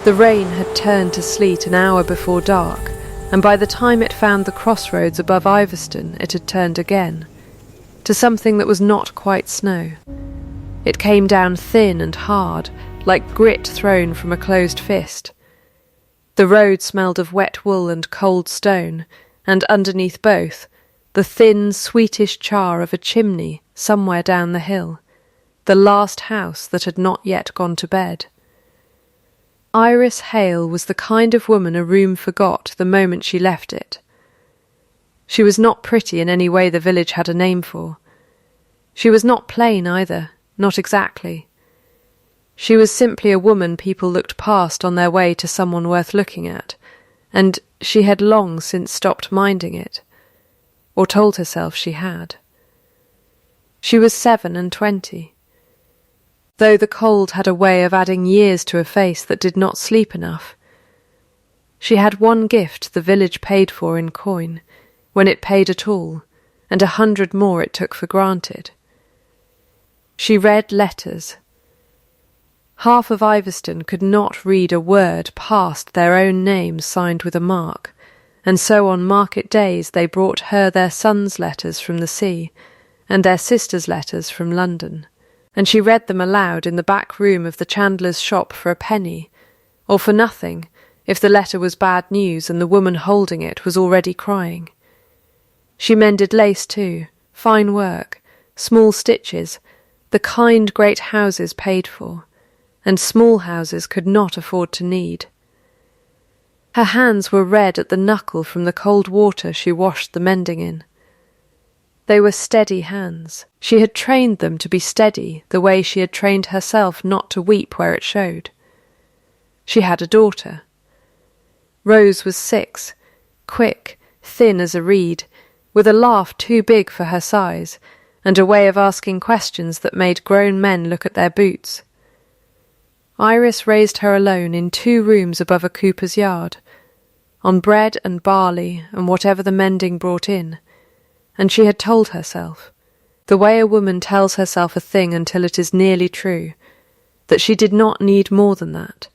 The rain had turned to sleet an hour before dark, and by the time it found the crossroads above Iveston it had turned again, to something that was not quite snow. It came down thin and hard, like grit thrown from a closed fist. The road smelled of wet wool and cold stone, and underneath both, the thin, sweetish char of a chimney somewhere down the hill, the last house that had not yet gone to bed. Iris Hale was the kind of woman a room forgot the moment she left it. She was not pretty in any way the village had a name for. She was not plain either, not exactly. She was simply a woman people looked past on their way to someone worth looking at, and she had long since stopped minding it, or told herself she had. She was 27. Though the cold had a way of adding years to a face that did not sleep enough. She had one gift the village paid for in coin, when it paid at all, and 100 more it took for granted. She read letters. Half of Iveston could not read a word past their own names signed with a mark, and so on market days they brought her their sons' letters from the sea, and their sisters' letters from London, and she read them aloud in the back room of the chandler's shop for a penny, or for nothing, if the letter was bad news and the woman holding it was already crying. She mended lace too, fine work, small stitches, the kind great houses paid for, and small houses could not afford to need. Her hands were red at the knuckle from the cold water she washed the mending in. They were steady hands. She had trained them to be steady the way she had trained herself not to weep where it showed. She had a daughter. Rose was 6, quick, thin as a reed, with a laugh too big for her size, and a way of asking questions that made grown men look at their boots. Iris raised her alone in 2 rooms above a cooper's yard, on bread and barley and whatever the mending brought in, and she had told herself, the way a woman tells herself a thing until it is nearly true, that she did not need more than that.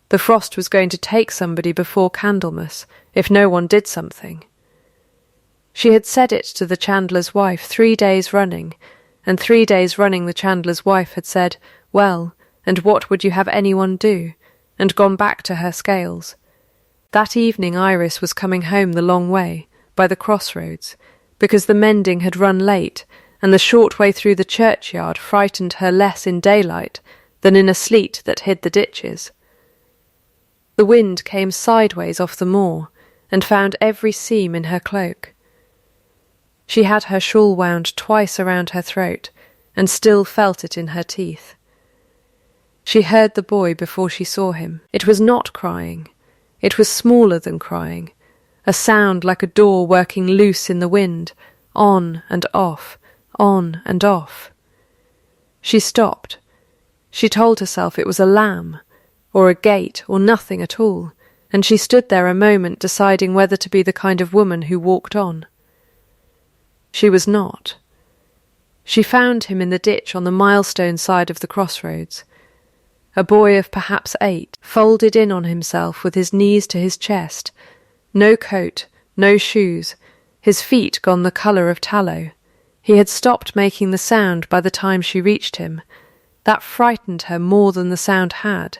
The frost was going to take somebody before Candlemas, if no one did something. She had said it to the chandler's wife 3 days running, and 3 days running the chandler's wife had said, "Well, and what would you have anyone do?" and gone back to her scales. That evening Iris was coming home the long way, by the crossroads, because the mending had run late, and the short way through the churchyard frightened her less in daylight than in a sleet that hid the ditches. The wind came sideways off the moor, and found every seam in her cloak. She had her shawl wound twice around her throat, and still felt it in her teeth. She heard the boy before she saw him. It was not crying. It was smaller than crying, a sound like a door working loose in the wind, on and off, on and off. She stopped. She told herself it was a lamb, or a gate, or nothing at all, and she stood there a moment deciding whether to be the kind of woman who walked on. She was not. She found him in the ditch on the milestone side of the crossroads. A boy of perhaps 8, folded in on himself with his knees to his chest, no coat, no shoes, his feet gone the colour of tallow. He had stopped making the sound by the time she reached him. That frightened her more than the sound had.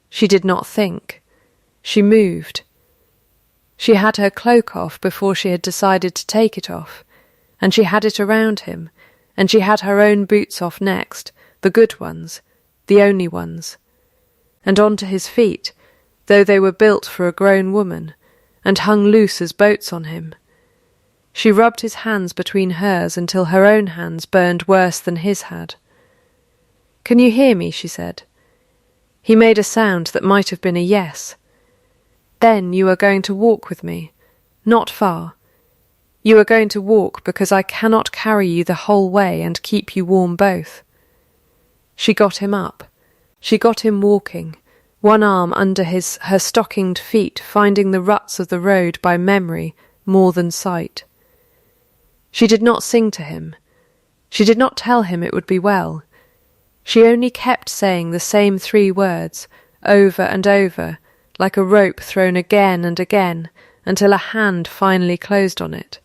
She did not think. She moved. She had her cloak off before she had decided to take it off, and she had it around him, and she had her own boots off next, the good ones, the only ones, and onto his feet, though they were built for a grown woman, and hung loose as boats on him. She rubbed his hands between hers until her own hands burned worse than his had. "Can you hear me?" she said. He made a sound that might have been a yes. "Then you are going to walk with me, not far. You are going to walk because I cannot carry you the whole way and keep you warm both." She got him up. She got him walking, one arm under her stockinged feet, finding the ruts of the road by memory more than sight. She did not sing to him. She did not tell him it would be well. She only kept saying the same 3 words, over and over, like a rope thrown again and again, until a hand finally closed on it.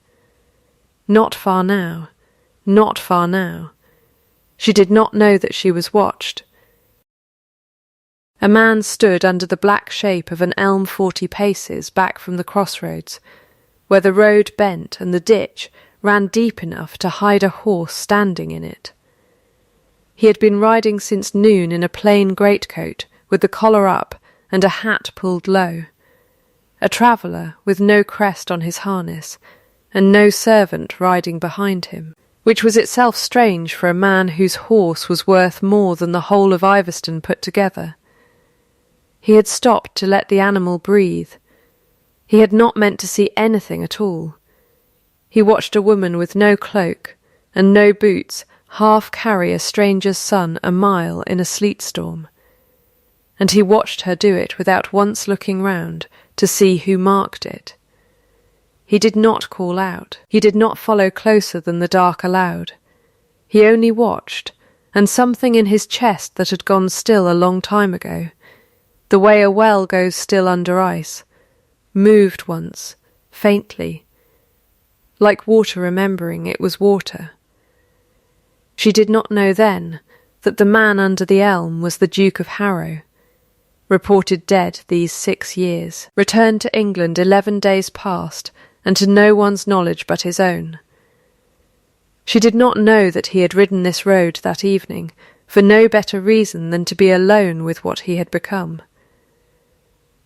Not far now, not far now. She did not know that she was watched. A man stood under the black shape of an elm 40 paces back from the crossroads, where the road bent and the ditch ran deep enough to hide a horse standing in it. He had been riding since noon in a plain greatcoat, with the collar up and a hat pulled low. A traveller with no crest on his harness, and no servant riding behind him, which was itself strange for a man whose horse was worth more than the whole of Iveston put together. He had stopped to let the animal breathe. He had not meant to see anything at all. He watched a woman with no cloak and no boots half carry a stranger's son a mile in a sleet storm, and he watched her do it without once looking round to see who marked it. He did not call out. He did not follow closer than the dark allowed. He only watched, and something in his chest that had gone still a long time ago, the way a well goes still under ice, moved once, faintly, like water remembering it was water. She did not know then that the man under the elm was the Duke of Harrow, reported dead these 6 years, returned to England 11 days past, and to no one's knowledge but his own. She did not know that he had ridden this road that evening for no better reason than to be alone with what he had become.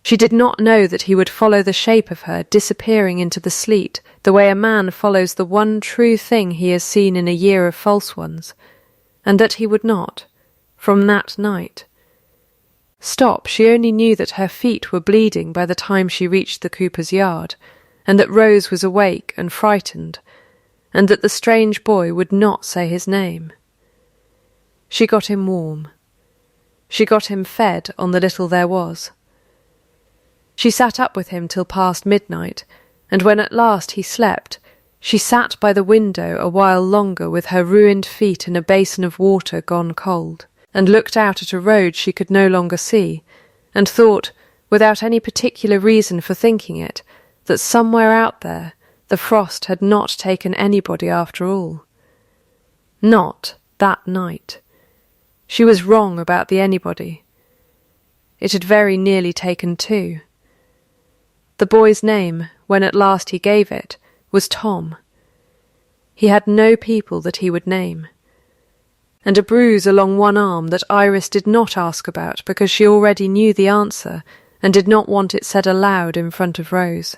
She did not know that he would follow the shape of her disappearing into the sleet the way a man follows the one true thing he has seen in a year of false ones, and that he would not, from that night. Stop, she only knew that her feet were bleeding by the time she reached the cooper's yard, and that Rose was awake and frightened, and that the strange boy would not say his name. She got him warm. She got him fed on the little there was. She sat up with him till past midnight, and when at last he slept, she sat by the window a while longer with her ruined feet in a basin of water gone cold, and looked out at a road she could no longer see, and thought, without any particular reason for thinking it, that somewhere out there the frost had not taken anybody after all. Not that night. She was wrong about the anybody. It had very nearly taken 2. The boy's name, when at last he gave it, was Tom. He had no people that he would name, and a bruise along one arm that Iris did not ask about because she already knew the answer and did not want it said aloud in front of Rose.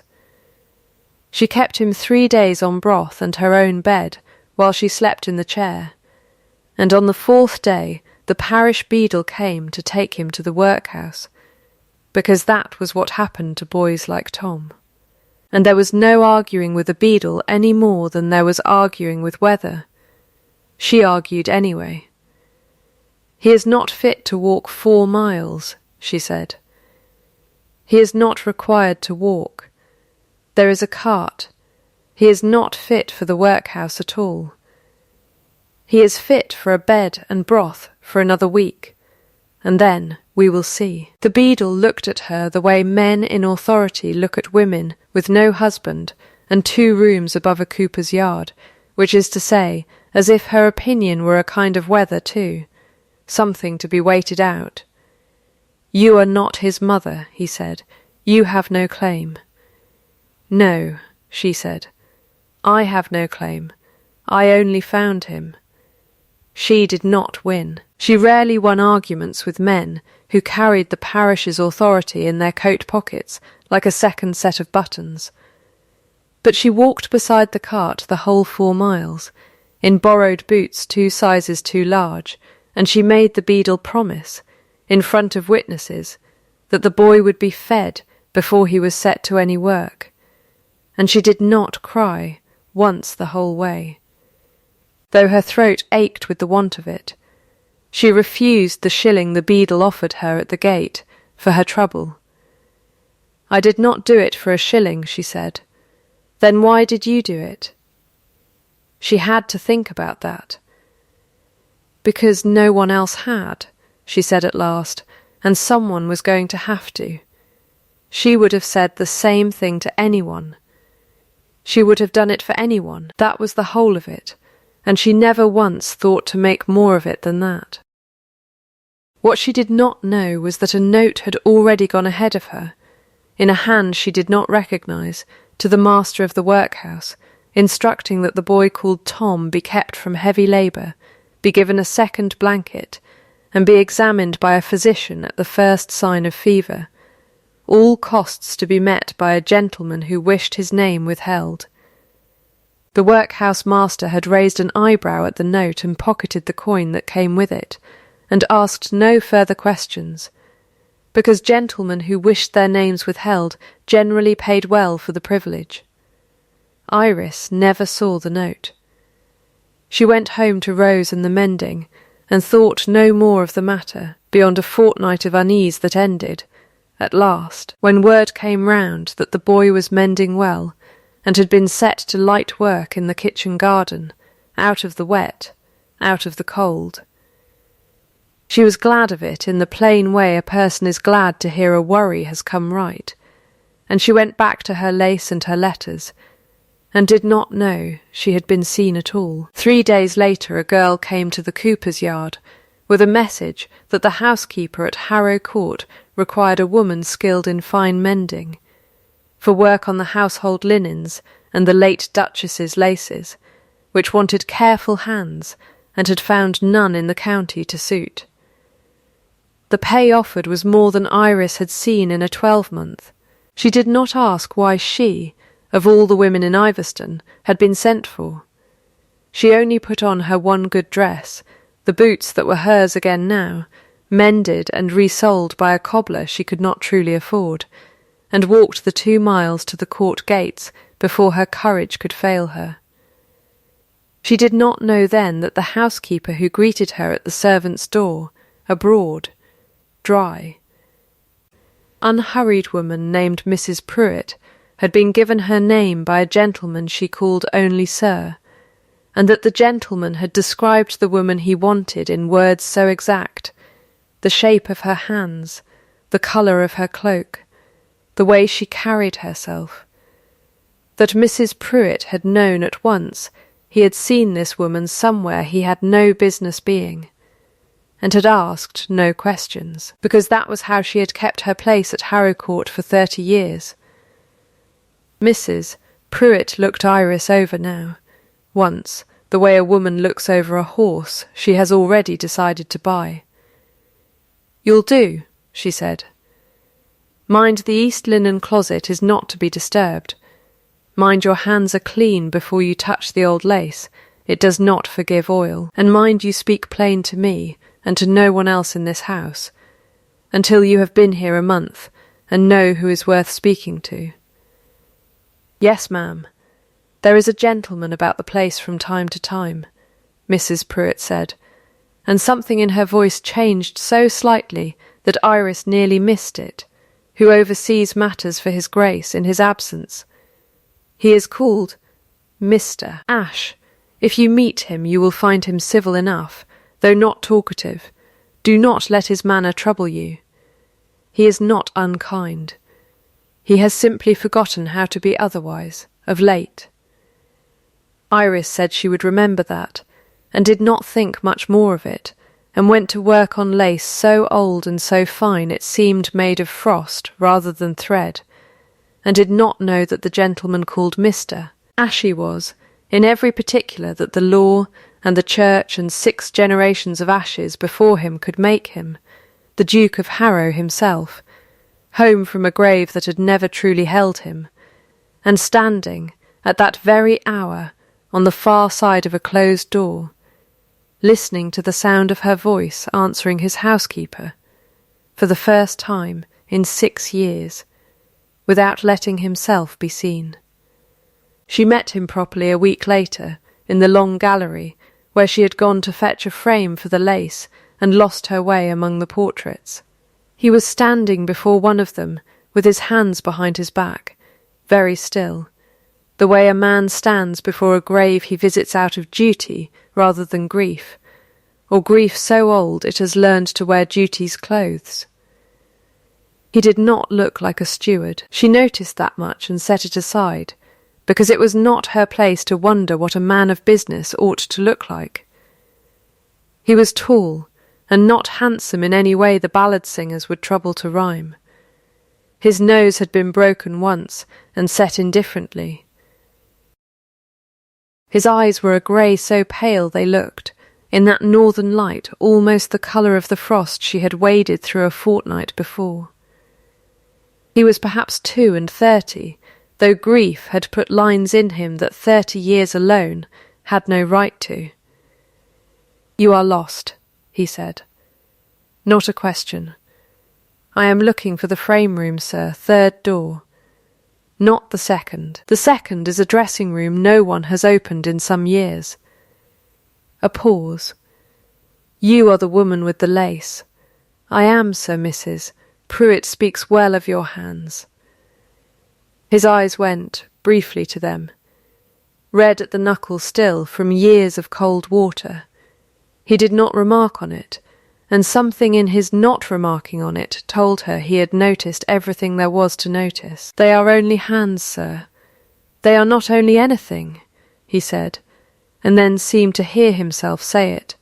She kept him 3 days on broth and her own bed while she slept in the chair, and on the 4th day the parish beadle came to take him to the workhouse, because that was what happened to boys like Tom. And there was no arguing with the beadle any more than there was arguing with weather. She argued anyway. "He is not fit to walk 4 miles, she said. "He is not required to walk. There is a cart. He is not fit for the workhouse at all. He is fit for a bed and broth for another week, and then we will see." The beadle looked at her the way men in authority look at women with no husband and 2 rooms above a cooper's yard, which is to say, as if her opinion were a kind of weather too, something to be waited out. "You are not his mother," he said. "You have no claim." "No," she said. "I have no claim. I only found him." She did not win. She rarely won arguments with men who carried the parish's authority in their coat pockets like a second set of buttons. But she walked beside the cart the whole 4 miles, in borrowed boots 2 sizes too large, and she made the beadle promise, in front of witnesses, that the boy would be fed before he was set to any work, and she did not cry once the whole way. Though her throat ached with the want of it, she refused the shilling the beadle offered her at the gate for her trouble. "I did not do it for a shilling," she said. "Then why did you do it?" She had to think about that. "Because no one else had," she said at last, and someone was going to have to. She would have said the same thing to anyone. She would have done it for anyone. That was the whole of it, and she never once thought to make more of it than that. What she did not know was that a note had already gone ahead of her, in a hand she did not recognise, to the master of the workhouse, instructing that the boy called Tom be kept from heavy labour, be given a second blanket, and be examined by a physician at the first sign of fever, all costs to be met by a gentleman who wished his name withheld. The workhouse master had raised an eyebrow at the note and pocketed the coin that came with it, and asked no further questions, because gentlemen who wished their names withheld generally paid well for the privilege. Iris never saw the note. She went home to Rose and the mending, and thought no more of the matter, beyond a fortnight of unease that ended, at last, when word came round that the boy was mending well, and had been set to light work in the kitchen garden, out of the wet, out of the cold. She was glad of it in the plain way a person is glad to hear a worry has come right, and she went back to her lace and her letters, and did not know she had been seen at all. 3 days later a girl came to the cooper's yard with a message that the housekeeper at Harrow Court required a woman skilled in fine mending, for work on the household linens and the late Duchess's laces, which wanted careful hands and had found none in the county to suit. The pay offered was more than Iris had seen in a 12-month. She did not ask why she, of all the women in Iveston, had been sent for. She only put on her one good dress, the boots that were hers again now, mended and resoled by a cobbler she could not truly afford, and walked the 2 miles to the court gates before her courage could fail her. She did not know then that the housekeeper who greeted her at the servants' door, abroad, dry, unhurried woman named Mrs. Pruitt, had been given her name by a gentleman she called only Sir, and that the gentleman had described the woman he wanted in words so exact, the shape of her hands, the colour of her cloak, the way she carried herself, that Mrs. Pruitt had known at once he had seen this woman somewhere he had no business being, and had asked no questions, because that was how she had kept her place at Harrow Court for 30 years. Mrs. Pruitt looked Iris over now, once, the way a woman looks over a horse she has already decided to buy. "You'll do," she said. "Mind the east linen closet is not to be disturbed. Mind your hands are clean before you touch the old lace, it does not forgive oil, and mind you speak plain to me, and to no one else in this house, until you have been here a month, and know who is worth speaking to." "Yes, ma'am. There is a gentleman about the place from time to time," Mrs. Pruitt said, and something in her voice changed so slightly that Iris nearly missed it, "who oversees matters for his grace in his absence. He is called Mr. Ash. If you meet him you will find him civil enough, though not talkative. Do not let his manner trouble you. He is not unkind. He has simply forgotten how to be otherwise, of late." Iris said she would remember that, and did not think much more of it, and went to work on lace so old and so fine it seemed made of frost rather than thread, and did not know that the gentleman called Mr. Ashy was, in every particular that the law and the church and 6 generations of Ashes before him could make him, the Duke of Harrow himself, home from a grave that had never truly held him, and standing, at that very hour, on the far side of a closed door, listening to the sound of her voice answering his housekeeper, for the first time in 6 years, without letting himself be seen. She met him properly a week later, in the long gallery, where she had gone to fetch a frame for the lace and lost her way among the portraits. He was standing before one of them, with his hands behind his back, very still, the way a man stands before a grave he visits out of duty rather than grief, or grief so old it has learned to wear duty's clothes. He did not look like a steward. She noticed that much and set it aside, because it was not her place to wonder what a man of business ought to look like. He was tall, and not handsome in any way the ballad singers would trouble to rhyme. His nose had been broken once and set indifferently. His eyes were a grey so pale they looked, in that northern light, almost the colour of the frost she had waded through a fortnight before. He was perhaps 32, though grief had put lines in him that 30 years alone had no right to. "You are lost," he said. "Not a question. I am looking for the frame room, sir, 3rd door. Not the 2nd. The 2nd is a dressing room no one has opened in some years." A pause. "You are the woman with the lace. I am, sir, Mrs. Pruitt speaks well of your hands." His eyes went, briefly, to them. Red at the knuckle still, from years of cold water. He did not remark on it, and something in his not remarking on it told her he had noticed everything there was to notice. "They are only hands, sir. They are not only anything," he said, and then seemed to hear himself say it,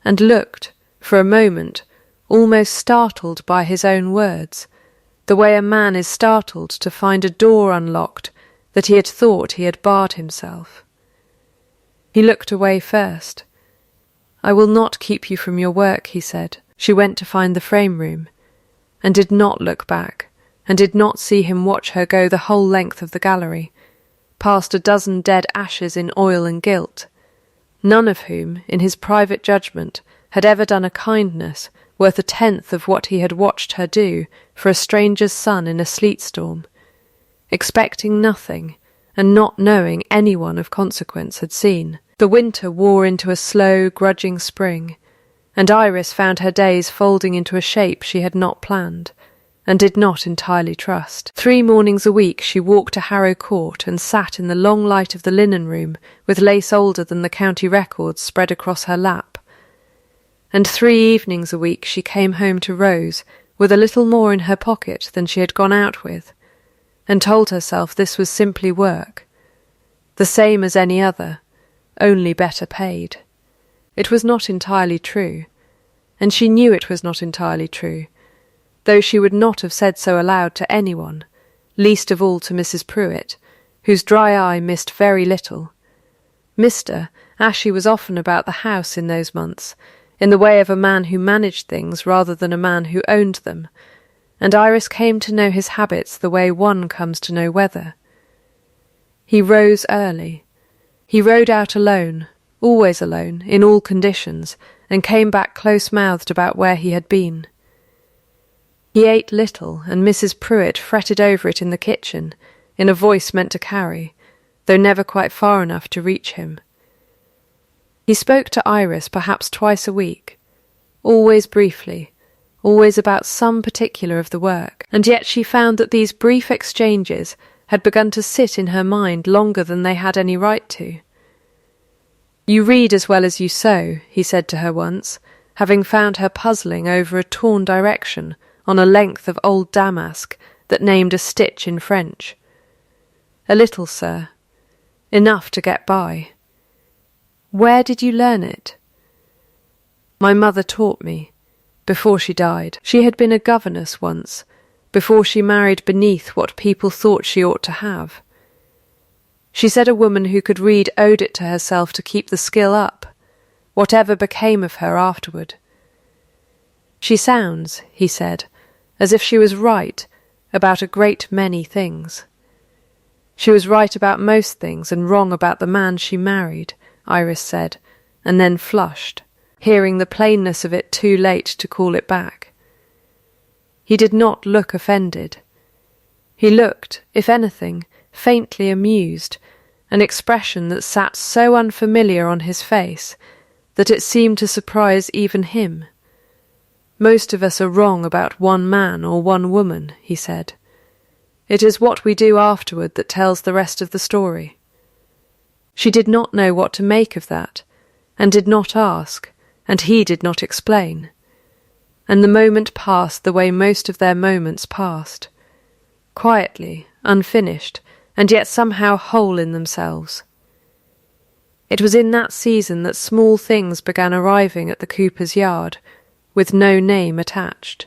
and looked, for a moment, almost startled by his own words, the way a man is startled to find a door unlocked that he had thought he had barred himself. He looked away first. "I will not keep you from your work," he said. She went to find the frame room, and did not look back, and did not see him watch her go the whole length of the gallery, past a dozen dead ashes in oil and gilt, none of whom, in his private judgment, had ever done a kindness worth 1/10 of what he had watched her do for a stranger's son in a sleet storm, expecting nothing, and not knowing anyone of consequence had seen. The winter wore into a slow, grudging spring, and Iris found her days folding into a shape she had not planned, and did not entirely trust. 3 mornings a week she walked to Harrow Court and sat in the long light of the linen room with lace older than the county records spread across her lap, and 3 evenings a week she came home to Rose with a little more in her pocket than she had gone out with, and told herself this was simply work, the same as any other, only better paid. It was not entirely true, and she knew it was not entirely true, though she would not have said so aloud to anyone, least of all to Mrs. Pruitt, whose dry eye missed very little. as she was often about the house in those months, in the way of a man who managed things rather than a man who owned them, and Iris came to know his habits the way one comes to know weather. He rose early. He rode out alone, always alone, in all conditions, and came back close-mouthed about where he had been. He ate little, and Mrs. Pruitt fretted over it in the kitchen, in a voice meant to carry, though never quite far enough to reach him. He spoke to Iris perhaps twice a week, always briefly, always about some particular of the work, and yet she found that these brief exchanges had begun to sit in her mind longer than they had any right to. "You read as well as you sew," he said to her once, having found her puzzling over a torn direction on a length of old damask that named a stitch in French. "A little, sir. Enough to get by." "Where did you learn it?" "My mother taught me, before she died. She had been a governess once, before she married beneath what people thought she ought to have. She said a woman who could read owed it to herself to keep the skill up, whatever became of her afterward. She sounds," he said, "as if she was right about a great many things." "She was right about most things and wrong about the man she married," Iris said, and then flushed, hearing the plainness of it too late to call it back. He did not look offended. He looked, if anything, faintly amused, an expression that sat so unfamiliar on his face that it seemed to surprise even him. "Most of us are wrong about one man or one woman," he said. "It is what we do afterward that tells the rest of the story." She did not know what to make of that, and did not ask, and he did not explain. and the moment passed the way most of their moments passed. Quietly, unfinished, and yet somehow whole in themselves. It was in that season that small things began arriving at the cooper's yard, with no name attached.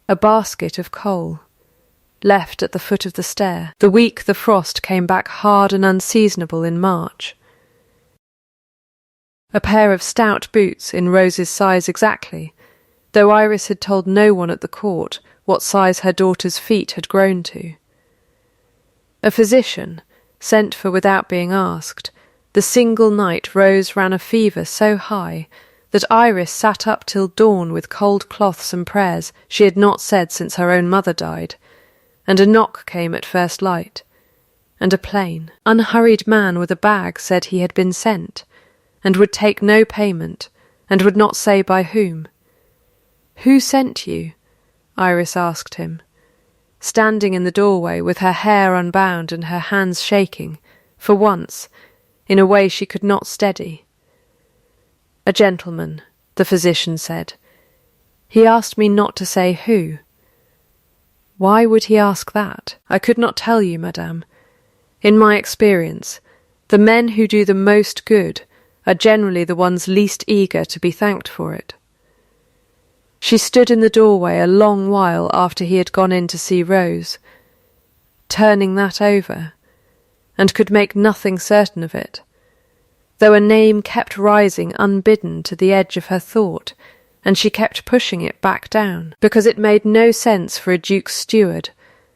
A basket of coal, left at the foot of the stair, the week the frost came back hard and unseasonable in March. A pair of stout boots in Rose's size exactly, though Iris had told no one at the court what size her daughter's feet had grown to. A physician, sent for without being asked, the single night Rose ran a fever so high that Iris sat up till dawn with cold cloths and prayers she had not said since her own mother died, and a knock came at first light, and a plain, unhurried man with a bag said he had been sent, and would take no payment, and would not say by whom. "Who sent you?" Iris asked him, standing in the doorway with her hair unbound and her hands shaking, for once, in a way she could not steady. "A gentleman," the physician said. "He asked me not to say who." "Why would he ask that?" "I could not tell you, madame. In my experience, the men who do the most good are generally the ones least eager to be thanked for it." She stood in the doorway a long while after he had gone in to see Rose, turning that over, and could make nothing certain of it, though a name kept rising unbidden to the edge of her thought, and she kept pushing it back down, because it made no sense for a duke's steward,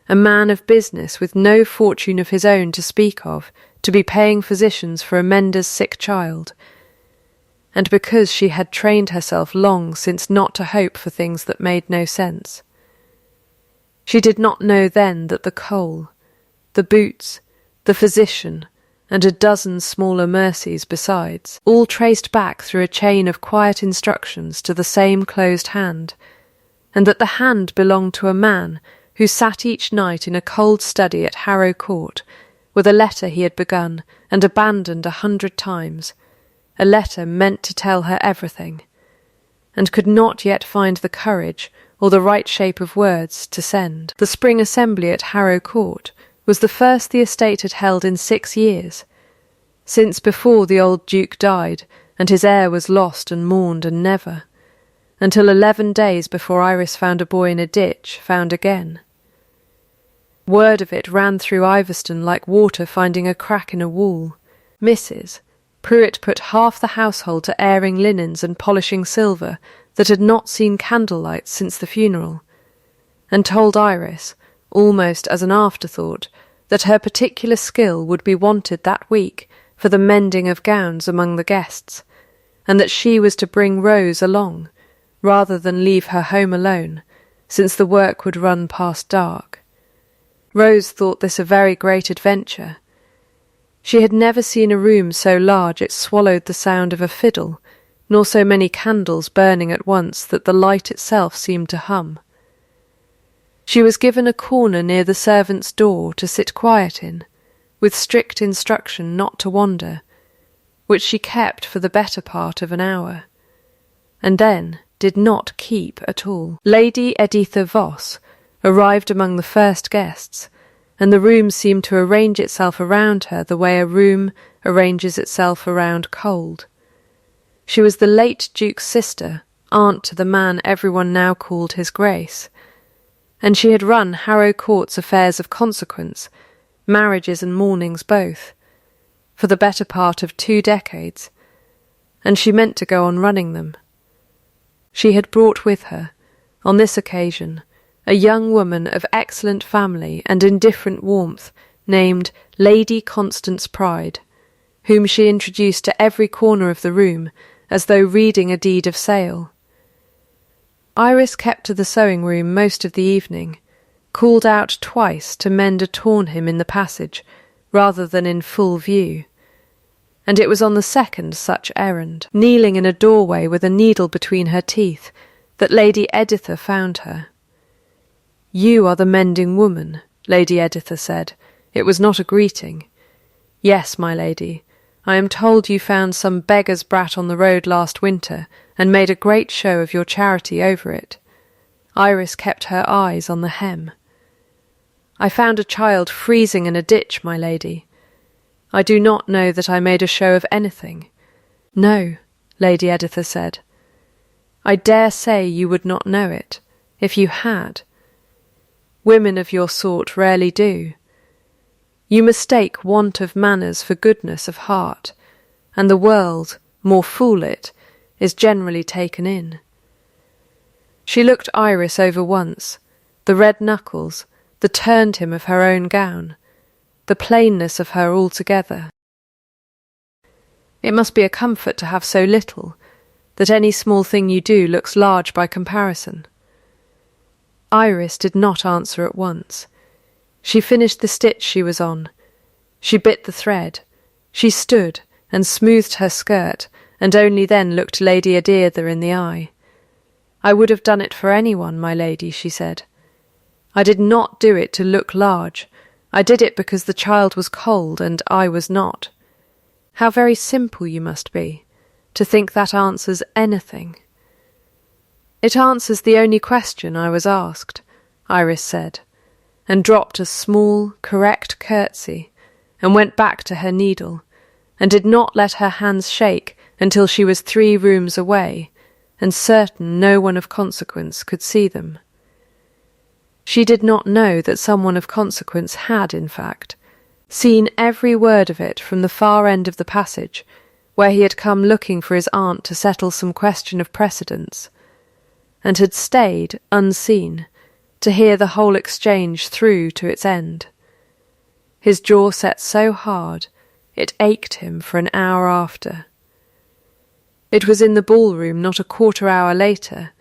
a man of business with no fortune of his own to speak of, to be paying physicians for a mender's sick child, and because she had trained herself long since not to hope for things that made no sense. She did not know then that the coal, the boots, the physician, and a dozen smaller mercies besides, all traced back through a chain of quiet instructions to the same closed hand, and that the hand belonged to a man who sat each night in a cold study at Harrow Court, with a letter he had begun and abandoned 100 times, a letter meant to tell her everything, and could not yet find the courage or the right shape of words to send. The spring assembly at Harrow Court was the first the estate had held in 6 years, since before the old Duke died and his heir was lost and mourned and never, until 11 days before Iris found a boy in a ditch, found again. Word of it ran through Iveston like water finding a crack in a wall. Mrs. Pruitt put half the household to airing linens and polishing silver that had not seen candlelight since the funeral, and told Iris, almost as an afterthought, that her particular skill would be wanted that week for the mending of gowns among the guests, and that she was to bring Rose along, rather than leave her home alone, since the work would run past dark. Rose thought this a very great adventure. She had never seen a room so large it swallowed the sound of a fiddle, nor so many candles burning at once that the light itself seemed to hum. She was given a corner near the servants' door to sit quiet in, with strict instruction not to wander, which she kept for the better part of an hour, and then did not keep at all. Lady Editha Voss arrived among the first guests, and the room seemed to arrange itself around her the way a room arranges itself around cold. She was the late Duke's sister, aunt to the man everyone now called His Grace, and she had run Harrow Court's affairs of consequence, marriages and mournings both, for the better part of 2 decades, and she meant to go on running them. She had brought with her, on this occasion, a young woman of excellent family and indifferent warmth, named Lady Constance Pride, whom she introduced to every corner of the room, as though reading a deed of sale. Iris kept to the sewing-room most of the evening, called out twice to mend a torn hem in the passage, rather than in full view, and it was on the second such errand, kneeling in a doorway with a needle between her teeth, that Lady Editha found her. "You are the mending woman," Lady Editha said. It was not a greeting. "Yes, my lady. I am told you found some beggar's brat on the road last winter and made a great show of your charity over it. Iris kept her eyes on the hem. I found a child freezing in a ditch, my lady. I do not know that I made a show of anything. No, Lady Editha said. I dare say you would not know it, if you had. Women of your sort rarely do. You mistake want of manners for goodness of heart, and the world, more fool it, is generally taken in. She looked Iris over once, the red knuckles, the turned him of her own gown, the plainness of her altogether. It must be a comfort to have so little, that any small thing you do looks large by comparison. Iris did not answer at once. She finished the stitch she was on. She bit the thread. She stood and smoothed her skirt, and only then looked Lady Editha in the eye. I would have done it for anyone, my lady, she said. I did not do it to look large. I did it because the child was cold and I was not. How very simple you must be, to think that answers anything. It answers the only question I was asked, Iris said, and dropped a small, correct curtsy, and went back to her needle, and did not let her hands shake until she was 3 rooms away, and certain no one of consequence could see them. She did not know that someone of consequence had, in fact, seen every word of it from the far end of the passage, where he had come looking for his aunt to settle some question of precedence, and had stayed, unseen, to hear the whole exchange through to its end. His jaw set so hard, it ached him for an hour after. It was in the ballroom not a quarter-hour later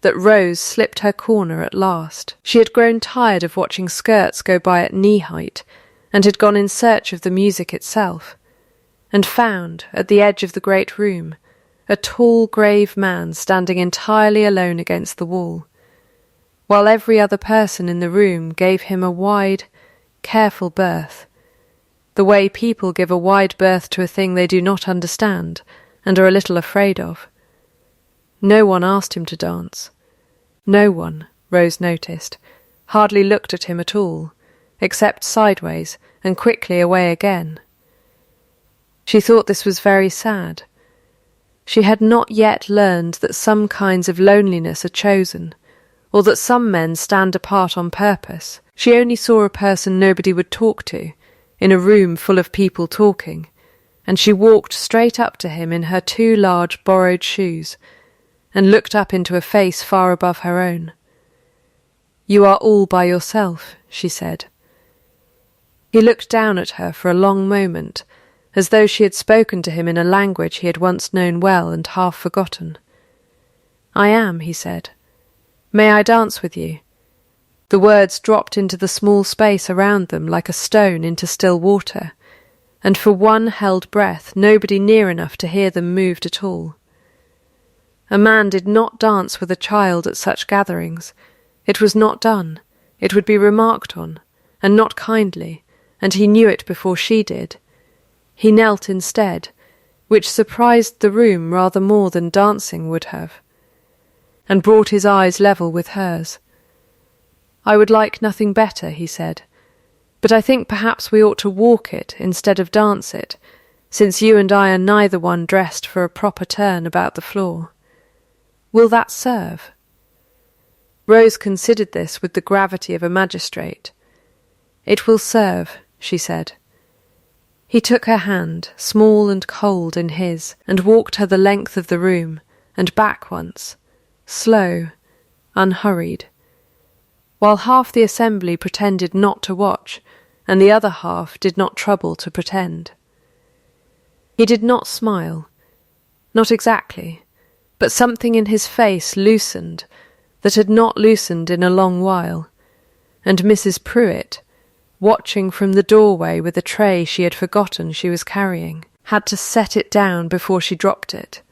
that Rose slipped her corner at last. She had grown tired of watching skirts go by at knee-height, and had gone in search of the music itself, and found, at the edge of the great room, a tall, grave man standing entirely alone against the wall, while every other person in the room gave him a wide, careful berth, the way people give a wide berth to a thing they do not understand and are a little afraid of. No one asked him to dance. No one, Rose noticed, hardly looked at him at all, except sideways and quickly away again. She thought this was very sad. She had not yet learned that some kinds of loneliness are chosen, or that some men stand apart on purpose. She only saw a person nobody would talk to, in a room full of people talking, and she walked straight up to him in her 2 large borrowed shoes, and looked up into a face far above her own. "You are all by yourself," she said. He looked down at her for a long moment, as though she had spoken to him in a language he had once known well and half forgotten. "I am," he said. "May I dance with you?" The words dropped into the small space around them like a stone into still water, and for one held breath nobody near enough to hear them moved at all. A man did not dance with a child at such gatherings. It was not done. It would be remarked on, and not kindly, and he knew it before she did. He knelt instead, which surprised the room rather more than dancing would have, and brought his eyes level with hers. "I would like nothing better," he said, "but I think perhaps we ought to walk it instead of dance it, since you and I are neither one dressed for a proper turn about the floor. Will that serve?" Rose considered this with the gravity of a magistrate. "It will serve," she said. He took her hand, small and cold, in his, and walked her the length of the room, and back once, slow, unhurried, while half the assembly pretended not to watch, and the other half did not trouble to pretend. He did not smile, not exactly, but something in his face loosened that had not loosened in a long while, and Mrs. Pruitt, watching from the doorway with a tray she had forgotten she was carrying, had to set it down before she dropped it.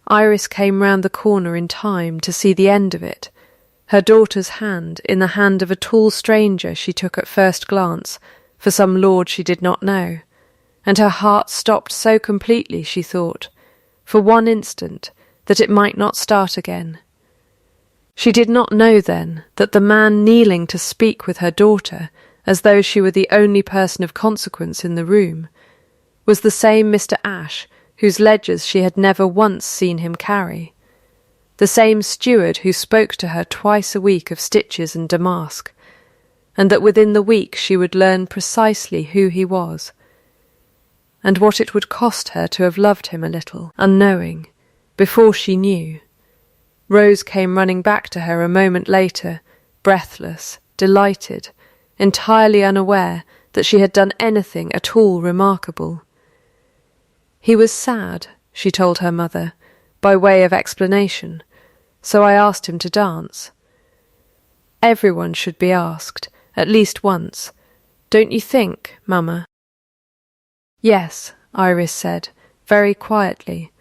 Iris came round the corner in time to see the end of it, her daughter's hand in the hand of a tall stranger she took at first glance for some lord she did not know, and her heart stopped so completely, she thought, for one instant, that it might not start again. She did not know then that the man kneeling to speak with her daughter, as though she were the only person of consequence in the room, was the same Mr. Ashe whose ledgers she had never once seen him carry, the same steward who spoke to her twice a week of stitches and damask, and that within the week she would learn precisely who he was, and what it would cost her to have loved him a little, unknowing, before she knew. Rose came running back to her a moment later, breathless, delighted, entirely unaware that she had done anything at all remarkable. He was sad, she told her mother, by way of explanation, so I asked him to dance. Everyone should be asked, at least once. Don't you think, Mamma? Yes, Iris said, very quietly,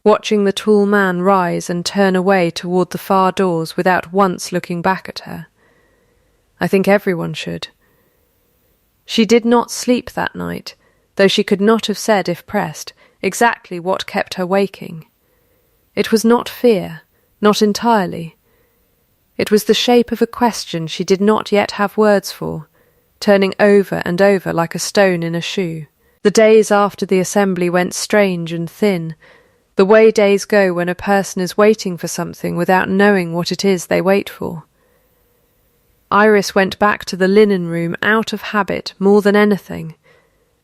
watching the tall man rise and turn away toward the far doors without once looking back at her. I think everyone should. She did not sleep that night, though she could not have said, if pressed, exactly what kept her waking. It was not fear, not entirely. It was the shape of a question she did not yet have words for, turning over and over like a stone in a shoe. The days after the assembly went strange and thin, the way days go when a person is waiting for something without knowing what it is they wait for. Iris went back to the linen room out of habit more than anything,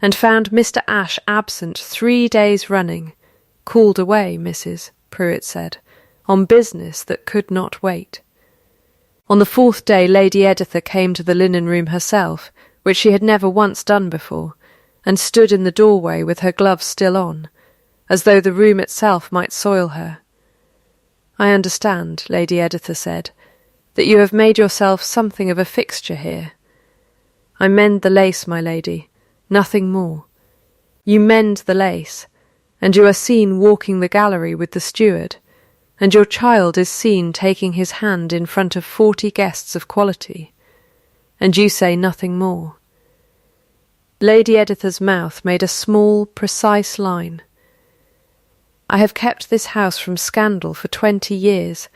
and found Mr. Ashe absent 3 days running, called away, Mrs. Pruitt said, on business that could not wait. On the 4th day Lady Editha came to the linen room herself, which she had never once done before, and stood in the doorway with her gloves still on, as though the room itself might soil her. I understand, Lady Editha said, that you have made yourself something of a fixture here. I mend the lace, my lady, nothing more. You mend the lace, and you are seen walking the gallery with the steward, and your child is seen taking his hand in front of 40 guests of quality, and you say nothing more. Lady Editha's mouth made a small, precise line. I have kept this house from scandal for 20 years,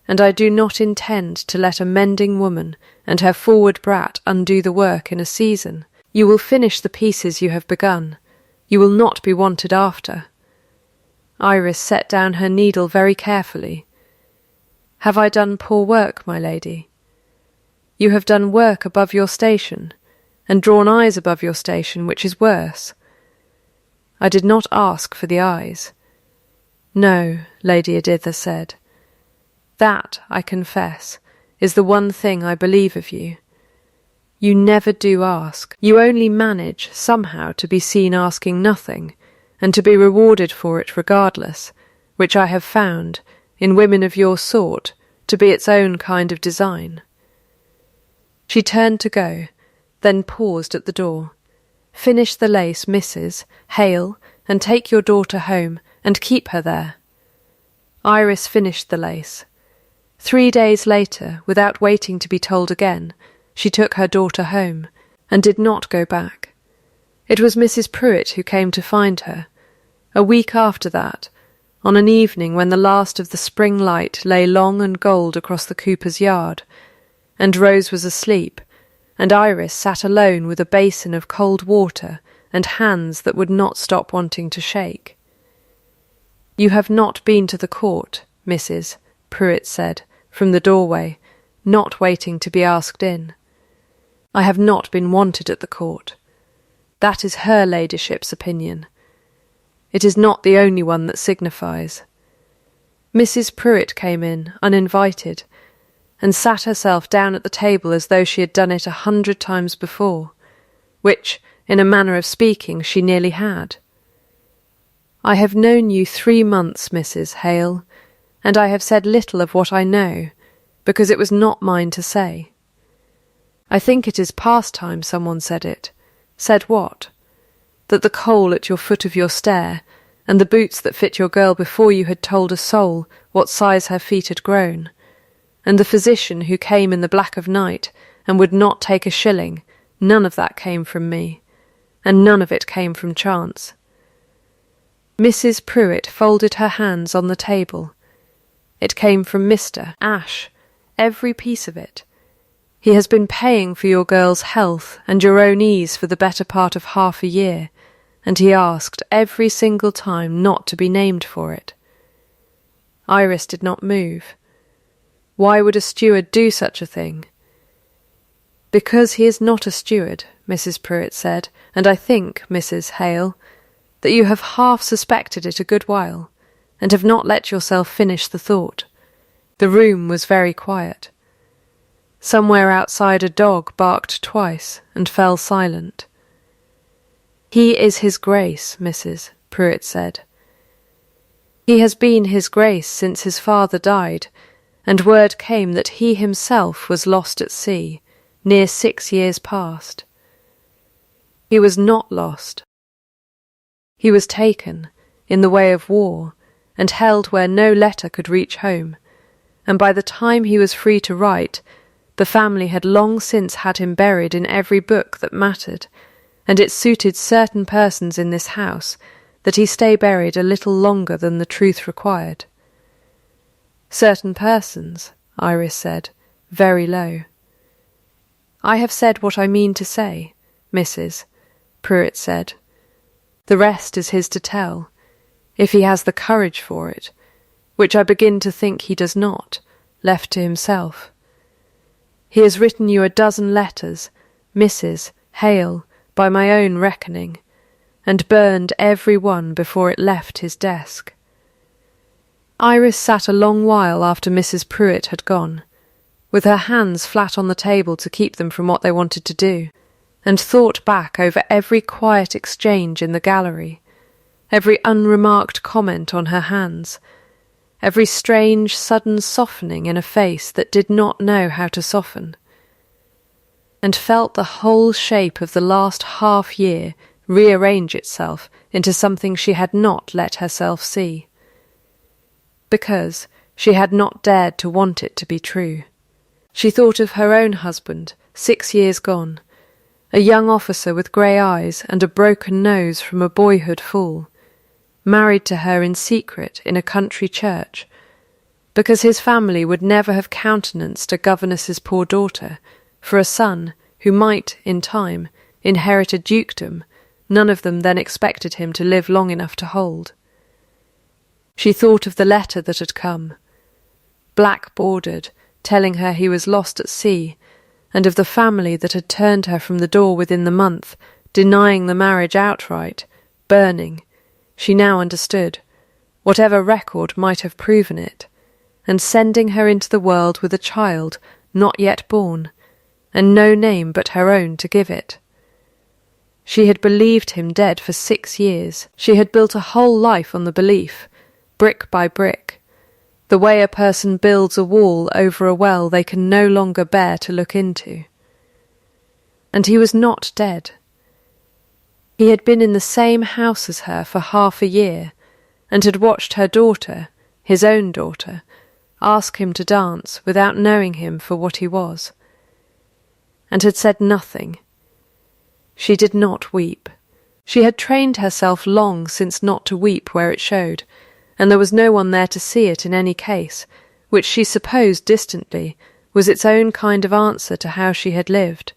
and I do not intend to let a mending woman and her forward brat undo the work in a season. You will finish the pieces you have begun. You will not be wanted after. Iris set down her needle very carefully. Have I done poor work, my lady? You have done work above your station, and drawn eyes above your station, which is worse. I did not ask for the eyes. No, Lady Editha said. That, I confess, is the one thing I believe of you. You never do ask. You only manage, somehow, to be seen asking nothing, and to be rewarded for it regardless, which I have found, in women of your sort, to be its own kind of design. She turned to go, then paused at the door. Finish the lace, Mrs. Hail, and take your daughter home, and keep her there. Iris finished the lace. 3 days later, without waiting to be told again, she took her daughter home, and did not go back. It was Mrs. Pruitt who came to find her. A week after that, on an evening when the last of the spring light lay long and gold across the cooper's yard, and Rose was asleep, and Iris sat alone with a basin of cold water and hands that would not stop wanting to shake. You have not been to the court, Mrs. Pruitt said, from the doorway, not waiting to be asked in. I have not been wanted at the court. That is her ladyship's opinion. It is not the only one that signifies. Mrs. Pruitt came in, uninvited, and sat herself down at the table as though she had done it 100 times before, which, in a manner of speaking, she nearly had. I have known you 3 months, Mrs. Hale, and I have said little of what I know, because it was not mine to say. I think it is past time someone said it. Said what? That the coal at your foot of your stair, and the boots that fit your girl before you had told a soul what size her feet had grown, and the physician who came in the black of night and would not take a shilling, none of that came from me, and none of it came from chance. Mrs. Pruitt folded her hands on the table. It came from Mr. Ash, every piece of it. He has been paying for your girl's health and your own ease for the better part of half a year, and he asked every single time not to be named for it. Iris did not move. Why would a steward do such a thing? Because he is not a steward, Mrs. Pruitt said, and I think, Mrs. Hale, that you have half suspected it a good while, and have not let yourself finish the thought. The room was very quiet. Somewhere outside a dog barked twice and fell silent. He is His Grace, Mrs. Pruitt said. He has been His Grace since his father died, and word came that he himself was lost at sea, near 6 years past. He was not lost. He was taken, in the way of war, and held where no letter could reach home, and by the time he was free to write, the family had long since had him buried in every book that mattered, and it suited certain persons in this house that he stay buried a little longer than the truth required. Certain persons, Iris said, very low. I have said what I mean to say, Mrs. Pruitt said. The rest is his to tell, if he has the courage for it, which I begin to think he does not, left to himself. He has written you a dozen letters, Mrs. Hale, by my own reckoning, and burned every one before it left his desk. Iris sat a long while after Mrs. Pruitt had gone, with her hands flat on the table to keep them from what they wanted to do, and thought back over every quiet exchange in the gallery, every unremarked comment on her hands, every strange, sudden softening in a face that did not know how to soften, and felt the whole shape of the last half-year rearrange itself into something she had not let herself see, because she had not dared to want it to be true. She thought of her own husband, 6 years gone, a young officer with grey eyes and a broken nose from a boyhood fool, married to her in secret in a country church, because his family would never have countenanced a governess's poor daughter for a son who might, in time, inherit a dukedom none of them then expected him to live long enough to hold. She thought of the letter that had come, black-bordered, telling her he was lost at sea, and of the family that had turned her from the door within the month, denying the marriage outright, burning, she now understood, whatever record might have proven it, and sending her into the world with a child not yet born, and no name but her own to give it. She had believed him dead for 6 years. She had built a whole life on the belief, brick by brick, the way a person builds a wall over a well they can no longer bear to look into. And he was not dead. He had been in the same house as her for half a year, and had watched her daughter, his own daughter, ask him to dance without knowing him for what he was, and had said nothing. She did not weep. She had trained herself long since not to weep where it showed, and there was no one there to see it in any case, which she supposed distantly was its own kind of answer to how she had lived.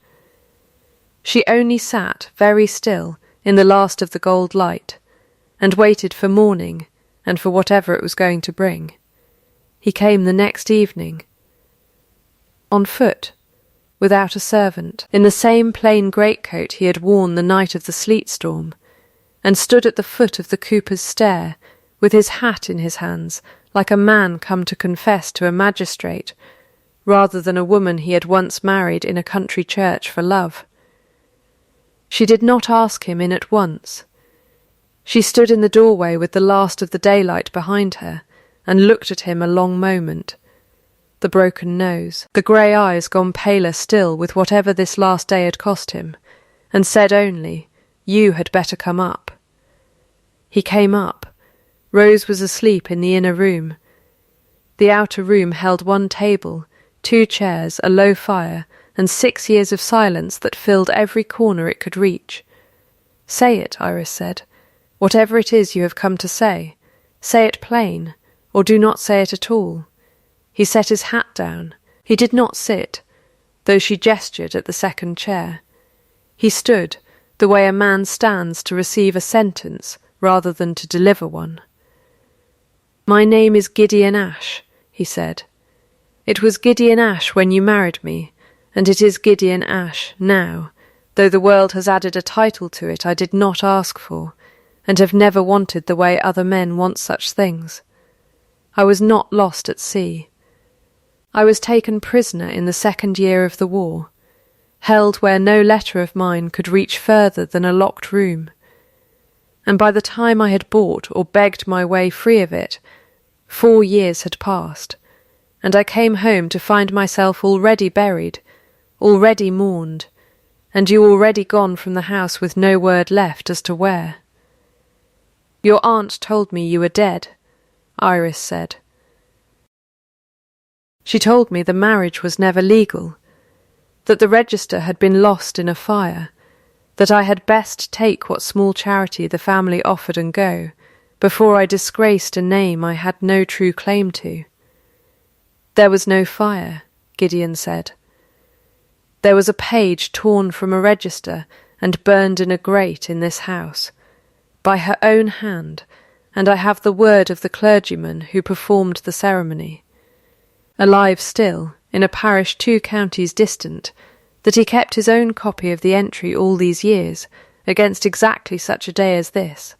She only sat very still in the last of the gold light, and waited for morning and for whatever it was going to bring. He came the next evening, on foot, without a servant, in the same plain greatcoat he had worn the night of the sleet storm, and stood at the foot of the cooper's stair, with his hat in his hands, like a man come to confess to a magistrate, rather than a woman he had once married in a country church for love. She did not ask him in at once. She stood in the doorway with the last of the daylight behind her, and looked at him a long moment. The broken nose, the grey eyes gone paler still with whatever this last day had cost him, and said only, "You had better come up." He came up. Rose was asleep in the inner room. The outer room held 1 table, 2 chairs, a low fire, and 6 years of silence that filled every corner it could reach. "Say it," Iris said. "Whatever it is you have come to say. Say it plain, or do not say it at all." He set his hat down. He did not sit, though she gestured at the second chair. He stood, the way a man stands to receive a sentence rather than to deliver one. "My name is Gideon Ash," he said. "It was Gideon Ash when you married me, and it is Gideon Ash now, though the world has added a title to it I did not ask for, and have never wanted the way other men want such things. I was not lost at sea. I was taken prisoner in the 2nd year of the war, held where no letter of mine could reach further than a locked room. And by the time I had bought or begged my way free of it, 4 years had passed, and I came home to find myself already buried, already mourned, and you already gone from the house with no word left as to where." "Your aunt told me you were dead," Iris said. "She told me the marriage was never legal, that the register had been lost in a fire, that I had best take what small charity the family offered and go, before I disgraced a name I had no true claim to." "There was no fire," Gideon said. "There was a page torn from a register and burned in a grate in this house, by her own hand, and I have the word of the clergyman who performed the ceremony, alive still, in a parish 2 counties distant, that he kept his own copy of the entry all these years, against exactly such a day as this."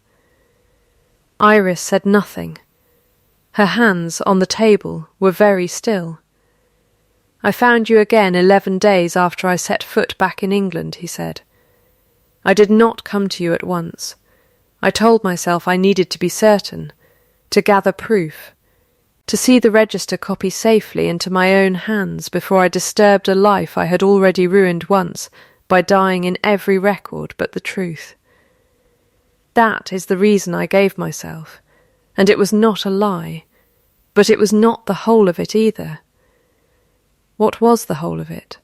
Iris said nothing. Her hands on the table were very still. "I found you again 11 days after I set foot back in England," he said. "I did not come to you at once. I told myself I needed to be certain, to gather proof, to see the register copy safely into my own hands before I disturbed a life I had already ruined once by dying in every record but the truth. That is the reason I gave myself, and it was not a lie, but it was not the whole of it either." "What was the whole of it?"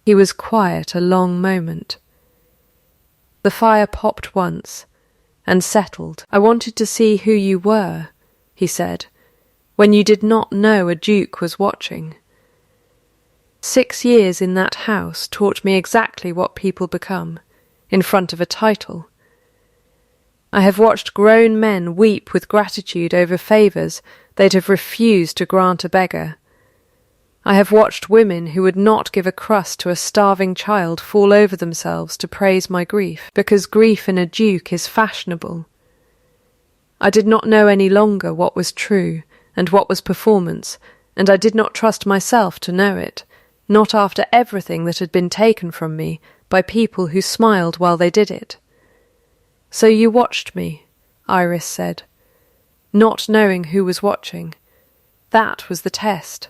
He was quiet a long moment. The fire popped once, and settled. "I wanted to see who you were," he said, "when you did not know a duke was watching. 6 years in that house taught me exactly what people become, in front of a title. I have watched grown men weep with gratitude over favours they'd have refused to grant a beggar. I have watched women who would not give a crust to a starving child fall over themselves to praise my grief, because grief in a duke is fashionable. I did not know any longer what was true and what was performance, and I did not trust myself to know it, not after everything that had been taken from me by people who smiled while they did it. So you watched me," Iris said, "not knowing who was watching. That was the test."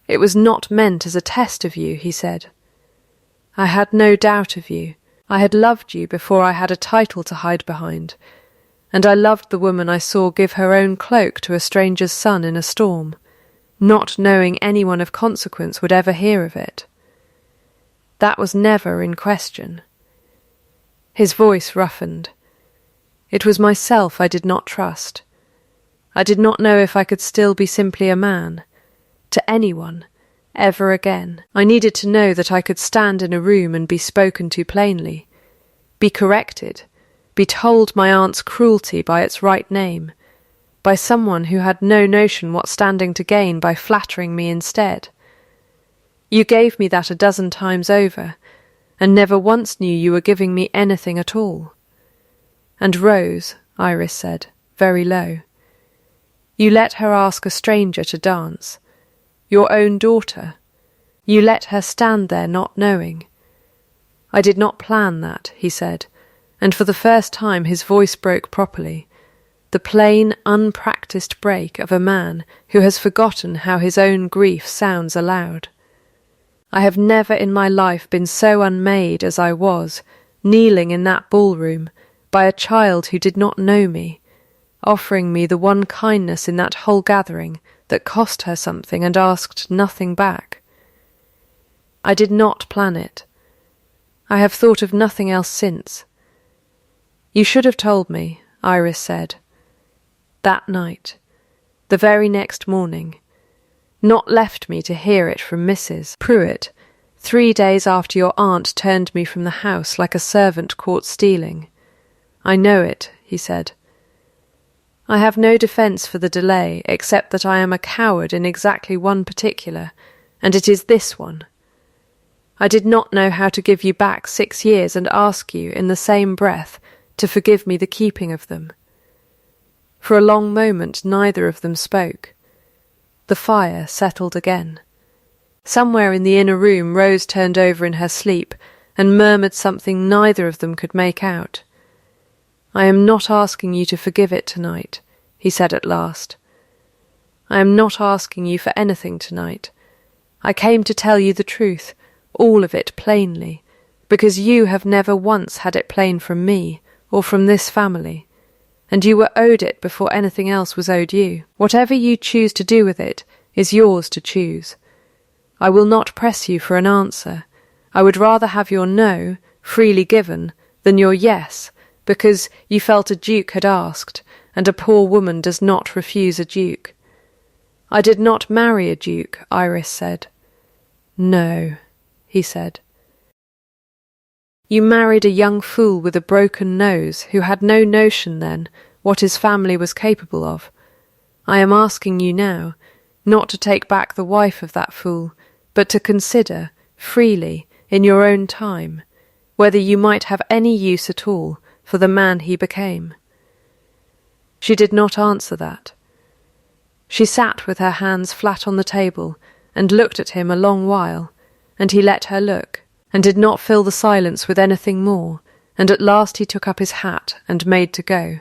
"It was not meant as a test of you," he said. "I had no doubt of you. I had loved you before I had a title to hide behind, and I loved the woman I saw give her own cloak to a stranger's son in a storm, not knowing anyone of consequence would ever hear of it. That was never in question." His voice roughened. "It was myself I did not trust. I did not know if I could still be simply a man, to anyone, ever again. I needed to know that I could stand in a room and be spoken to plainly, be corrected, be told my aunt's cruelty by its right name, by someone who had no notion what standing to gain by flattering me instead. You gave me that 12 times over, and never once knew you were giving me anything at all." "And Rose," Iris said, very low. "You let her ask a stranger to dance, your own daughter. You let her stand there not knowing." "I did not plan that," he said, and for the first time his voice broke properly, the plain, unpractised break of a man who has forgotten how his own grief sounds aloud. "I have never in my life been so unmade as I was, kneeling in that ballroom, by a child who did not know me, offering me the one kindness in that whole gathering that cost her something and asked nothing back. I did not plan it. I have thought of nothing else since." "You should have told me," Iris said. "That night. The very next morning. Not left me to hear it from Mrs. Pruitt, 3 days after your aunt turned me from the house like a servant caught stealing." "I know it," he said. "I have no defence for the delay except that I am a coward in exactly one particular, and it is this one. I did not know how to give you back 6 years and ask you, in the same breath, to forgive me the keeping of them." For a long moment neither of them spoke. The fire settled again. Somewhere in the inner room Rose turned over in her sleep and murmured something neither of them could make out. "I am not asking you to forgive it tonight," he said at last. "I am not asking you for anything tonight. I came to tell you the truth, all of it plainly, because you have never once had it plain from me or from this family, and you were owed it before anything else was owed you. Whatever you choose to do with it is yours to choose. I will not press you for an answer. I would rather have your no, freely given, than your yes, because you felt a duke had asked, and a poor woman does not refuse a duke." "I did not marry a duke," Iris said. "No," he said. "You married a young fool with a broken nose who had no notion then what his family was capable of. I am asking you now, not to take back the wife of that fool, but to consider, freely, in your own time, whether you might have any use at all for the man he became." She did not answer that. She sat with her hands flat on the table and looked at him a long while, and he let her look, and did not fill the silence with anything more, and at last he took up his hat and made to go.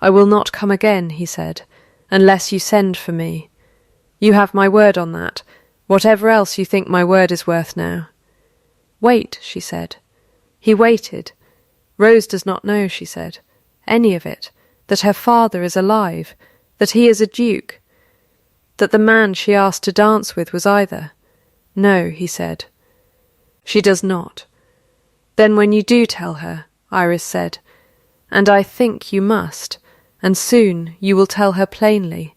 "I will not come again," he said, "unless you send for me. You have my word on that, whatever else you think my word is worth now." "Wait," she said. He waited. "Rose does not know," she said, "any of it, that her father is alive, that he is a duke, that the man she asked to dance with was either." "No," he said. "She does not." "Then when you do tell her," Iris said, "and I think you must, and soon you will tell her plainly,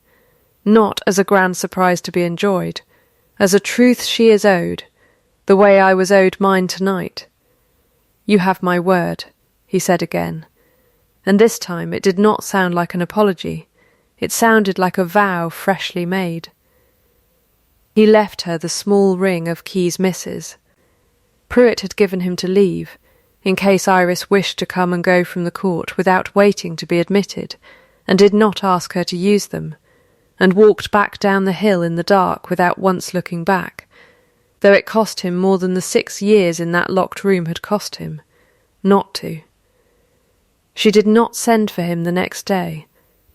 not as a grand surprise to be enjoyed, as a truth she is owed, the way I was owed mine tonight. You have my word," he said again, and this time it did not sound like an apology. It sounded like a vow freshly made. He left her the small ring of Key's misses. Pruitt had given him to leave, in case Iris wished to come and go from the court without waiting to be admitted, and did not ask her to use them, and walked back down the hill in the dark without once looking back, though it cost him more than the 6 years in that locked room had cost him, not to. She did not send for him the next day,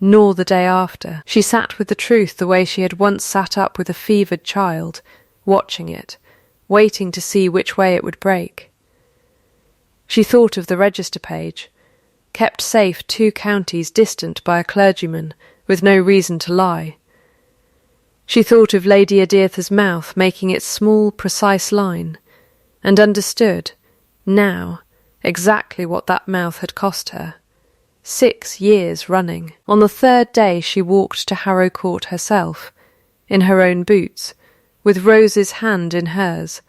nor the day after. She sat with the truth the way she had once sat up with a fevered child, watching it, waiting to see which way it would break. She thought of the register page, kept safe 2 counties distant by a clergyman, with no reason to lie. She thought of Lady Editha's mouth making its small, precise line, and understood, now, exactly what that mouth had cost her. 6 years running. On the 3rd day she walked to Harrow Court herself, in her own boots, with Rose's hand in hers,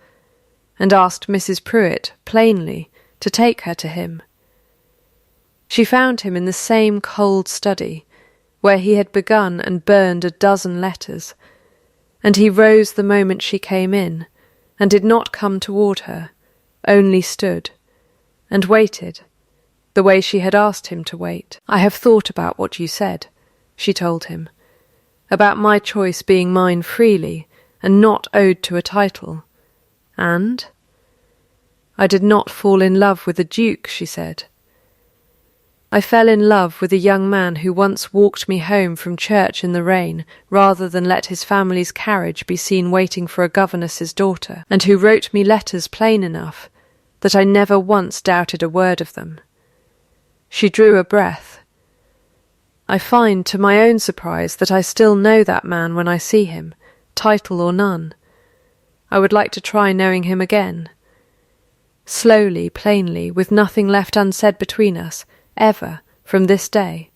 and asked Mrs. Pruitt, plainly, to take her to him. She found him in the same cold study, where he had begun and burned a dozen letters, and he rose the moment she came in, and did not come toward her, only stood, and waited, the way she had asked him to wait. "I have thought about what you said," she told him, "about my choice being mine freely, and not owed to a title. And? I did not fall in love with a duke," she said. "I fell in love with a young man who once walked me home from church in the rain rather than let his family's carriage be seen waiting for a governess's daughter, and who wrote me letters plain enough that I never once doubted a word of them." She drew a breath. "I find, to my own surprise, that I still know that man when I see him, title or none. I would like to try knowing him again. slowly, plainly, with nothing left unsaid between us, ever, from this day.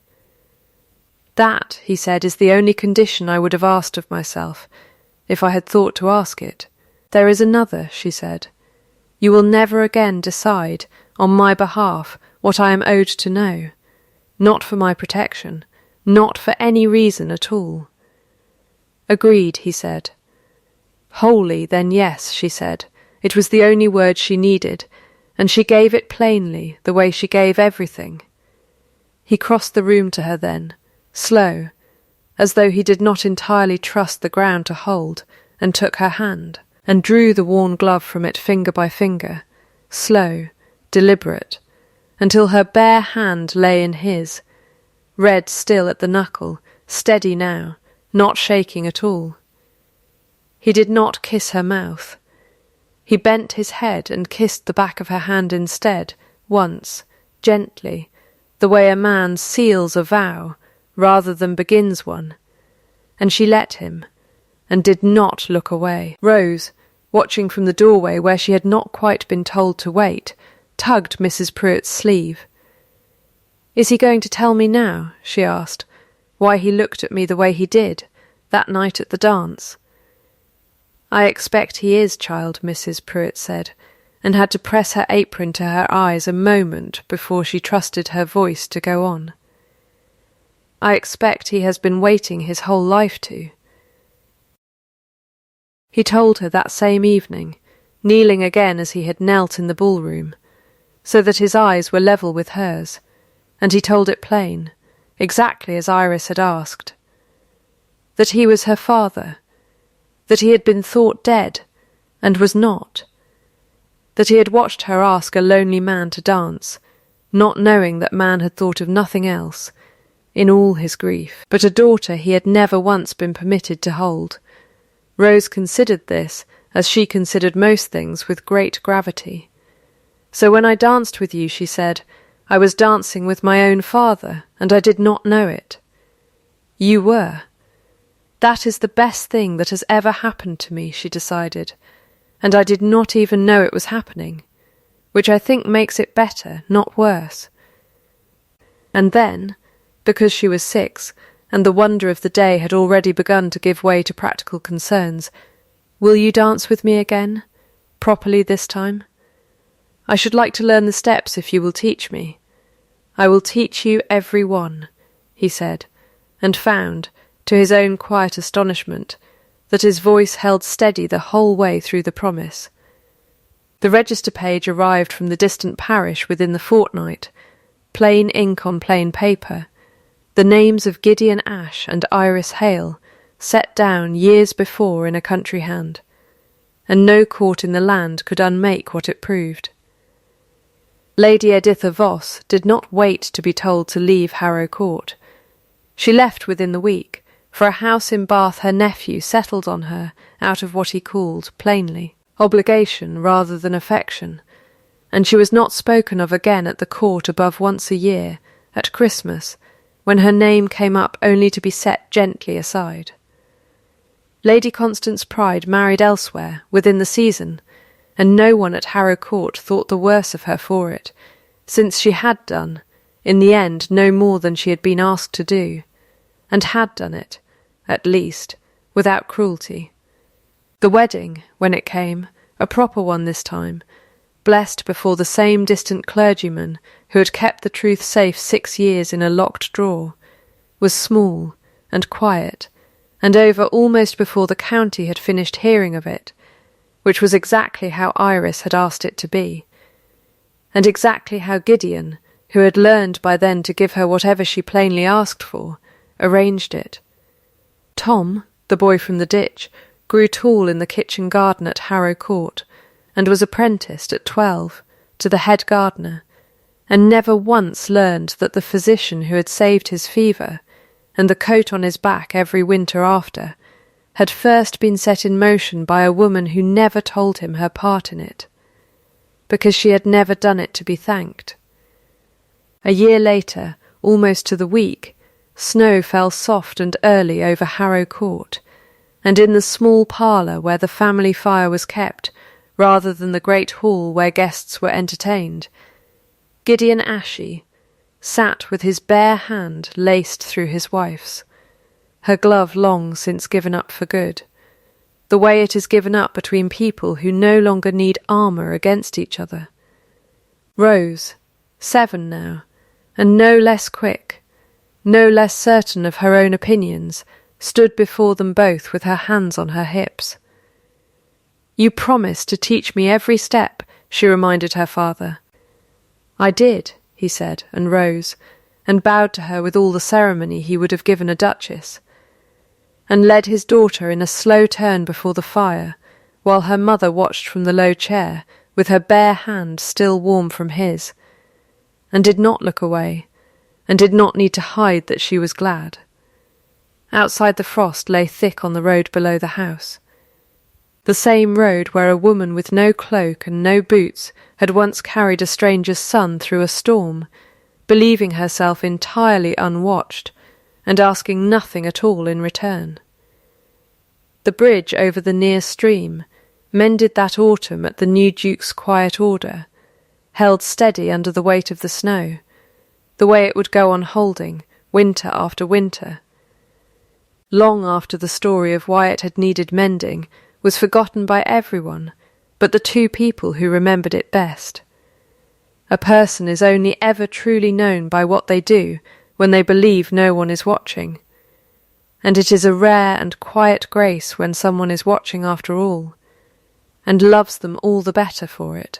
That, he said, is the only condition I would have asked of myself, if I had thought to ask it. There is another, she said. You will never again decide, on my behalf, what I am owed to know. Not for my protection, not for any reason at all. Agreed, he said. Wholly, then yes, she said. It was the only word she needed, and she gave it plainly, the way she gave everything. He crossed the room to her then, slow, as though he did not entirely trust the ground to hold, and took her hand, and drew the worn glove from it finger by finger, slow, deliberate, until her bare hand lay in his, red still at the knuckle, steady now, not shaking at all. He did not kiss her mouth. He bent his head and kissed the back of her hand instead, once, gently, the way a man seals a vow rather than begins one, and she let him, and did not look away. Rose, watching from the doorway where she had not quite been told to wait, tugged Mrs. Pruitt's sleeve. "Is he going to tell me now," she asked, "why he looked at me the way he did, that night at the dance?" "I expect he is, child," Mrs. Pruitt said, and had to press her apron to her eyes a moment before she trusted her voice to go on. "I expect he has been waiting his whole life to." He told her that same evening, kneeling again as he had knelt in the ballroom, so that his eyes were level with hers, and he told it plain, exactly as Iris had asked. That he was her father, that he had been thought dead, and was not, that he had watched her ask a lonely man to dance, not knowing that man had thought of nothing else, in all his grief, but a daughter he had never once been permitted to hold. Rose considered this, as she considered most things, with great gravity. "So when I danced with you," she said, "I was dancing with my own father, and I did not know it." "You were. That is the best thing that has ever happened to me," she decided, "and I did not even know it was happening, which I think makes it better, not worse." And then, because she was 6, and the wonder of the day had already begun to give way to practical concerns, "Will you dance with me again? Properly this time? I should like to learn the steps if you will teach me." "I will teach you every one," he said, and found, to his own quiet astonishment, that his voice held steady the whole way through the promise. The register page arrived from the distant parish within the fortnight, plain ink on plain paper, the names of Gideon Ash and Iris Hale, set down years before in a country hand, and no court in the land could unmake what it proved. Lady Editha Voss did not wait to be told to leave Harrow Court. She left within the week, for a house in Bath her nephew settled on her out of what he called, plainly, obligation rather than affection, and she was not spoken of again at the court above once a year, at Christmas, when her name came up only to be set gently aside. Lady Constance Pride married elsewhere, within the season, and no one at Harrow Court thought the worse of her for it, since she had done, in the end, no more than she had been asked to do, and had done it, at least, without cruelty. The wedding, when it came, a proper one this time, blessed before the same distant clergyman who had kept the truth safe 6 years in a locked drawer, was small and quiet, and over almost before the county had finished hearing of it, which was exactly how Iris had asked it to be, and exactly how Gideon, who had learned by then to give her whatever she plainly asked for, arranged it. Tom, the boy from the ditch, grew tall in the kitchen garden at Harrow Court, and was apprenticed at 12 to the head gardener, and never once learned that the physician who had saved his fever, and the coat on his back every winter after, had first been set in motion by a woman who never told him her part in it, because she had never done it to be thanked. A year later, almost to the week, snow fell soft and early over Harrow Court, and in the small parlour where the family fire was kept, rather than the great hall where guests were entertained, Gideon Ashy sat with his bare hand laced through his wife's, her glove long since given up for good, the way it is given up between people who no longer need armour against each other. Rose, 7 now, and no less quick, no less certain of her own opinions, stood before them both with her hands on her hips. "You promised to teach me every step," she reminded her father. "I did," he said, and rose, and bowed to her with all the ceremony he would have given a duchess, and led his daughter in a slow turn before the fire, while her mother watched from the low chair, with her bare hand still warm from his, and did not look away, and did not need to hide that she was glad. Outside the frost lay thick on the road below the house, the same road where a woman with no cloak and no boots had once carried a stranger's son through a storm, believing herself entirely unwatched, and asking nothing at all in return. The bridge over the near stream, mended that autumn at the new Duke's quiet order, held steady under the weight of the snow, the way it would go on holding, winter after winter. Long after the story of why it had needed mending was forgotten by everyone but the 2 people who remembered it best. A person is only ever truly known by what they do when they believe no one is watching, and it is a rare and quiet grace when someone is watching after all, and loves them all the better for it.